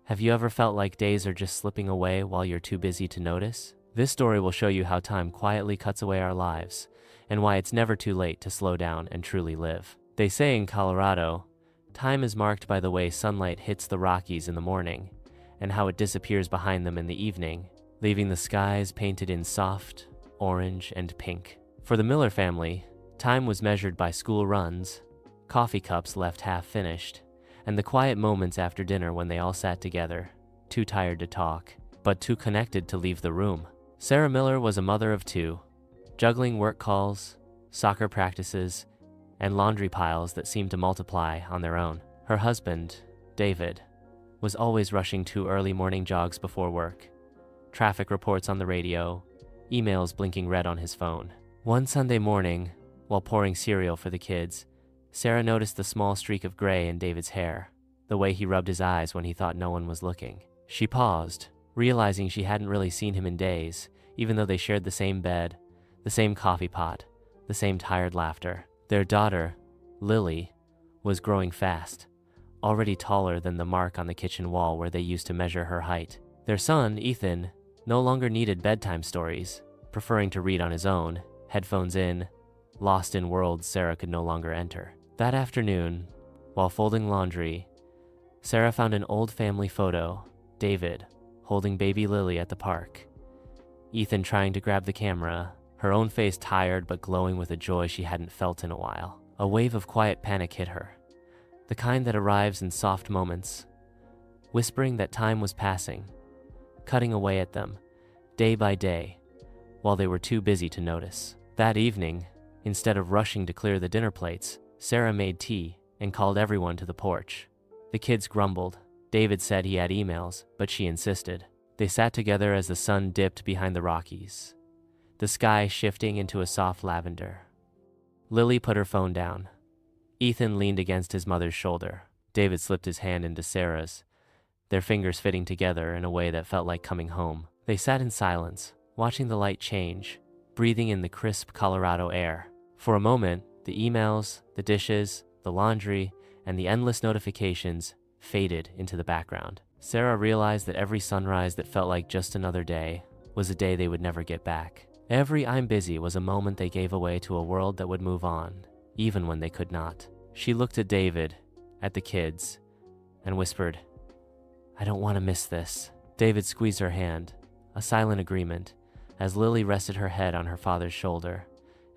Have you ever felt like days are just slipping away while you're too busy to notice? This story will show you how time quietly cuts away our lives, and why it's never too late to slow down and truly live. They say in Colorado, time is marked by the way sunlight hits the Rockies in the morning, and how it disappears behind them in the evening, leaving the skies painted in soft orange and pink. For the Miller family, time was measured by school runs, coffee cups left half finished, and the quiet moments after dinner when they all sat together, too tired to talk, but too connected to leave the room. Sarah Miller was a mother of two, juggling work calls, soccer practices, and laundry piles that seemed to multiply on their own. Her husband, David, was always rushing 2 early morning jogs before work, traffic reports on the radio, emails blinking red on his phone. One Sunday morning, while pouring cereal for the kids, Sarah noticed the small streak of gray in David's hair, the way he rubbed his eyes when he thought no one was looking. She paused, realizing she hadn't really seen him in days, even though they shared the same bed, the same coffee pot, the same tired laughter. Their daughter, Lily, was growing fast, already taller than the mark on the kitchen wall where they used to measure her height. Their son, Ethan, no longer needed bedtime stories, preferring to read on his own, headphones in, lost in worlds Sarah could no longer enter. That afternoon, while folding laundry, Sarah found an old family photo, David holding baby Lily at the park, Ethan trying to grab the camera, her own face tired but glowing with a joy she hadn't felt in a while. A wave of quiet panic hit her, the kind that arrives in soft moments, whispering that time was passing, cutting away at them, day by day, while they were too busy to notice. That evening, instead of rushing to clear the dinner plates, Sarah made tea and called everyone to the porch. The kids grumbled. David said he had emails, but she insisted. They sat together as the sun dipped behind the Rockies, the sky shifting into a soft lavender. Lily put her phone down. Ethan leaned against his mother's shoulder. David slipped his hand into Sarah's, their fingers fitting together in a way that felt like coming home. They sat in silence, watching the light change, breathing in the crisp Colorado air. For a moment, the emails, the dishes, the laundry, and the endless notifications faded into the background. Sarah realized that every sunrise that felt like just another day was a day they would never get back. Every "I'm busy" was a moment they gave away to a world that would move on, even when they could not. She looked at David, at the kids, and whispered, "I don't want to miss this." David squeezed her hand, a silent agreement, as Lily rested her head on her father's shoulder,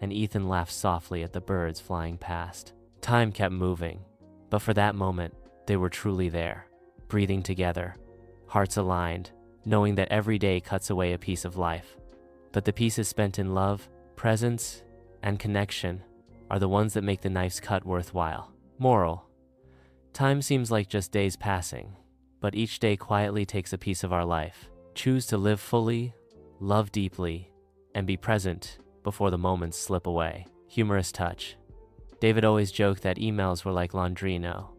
and Ethan laughed softly at the birds flying past. Time kept moving, but for that moment, they were truly there, breathing together, hearts aligned, knowing that every day cuts away a piece of life. But the pieces spent in love, presence, and connection are the ones that make the knife's cut worthwhile. Moral: time seems like just days passing, but each day quietly takes a piece of our life. Choose to live fully, love deeply, and be present before the moments slip away. Humorous touch. David always joked that emails were like laundry. No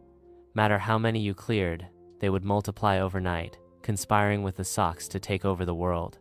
matter how many you cleared, they would multiply overnight, conspiring with the socks to take over the world.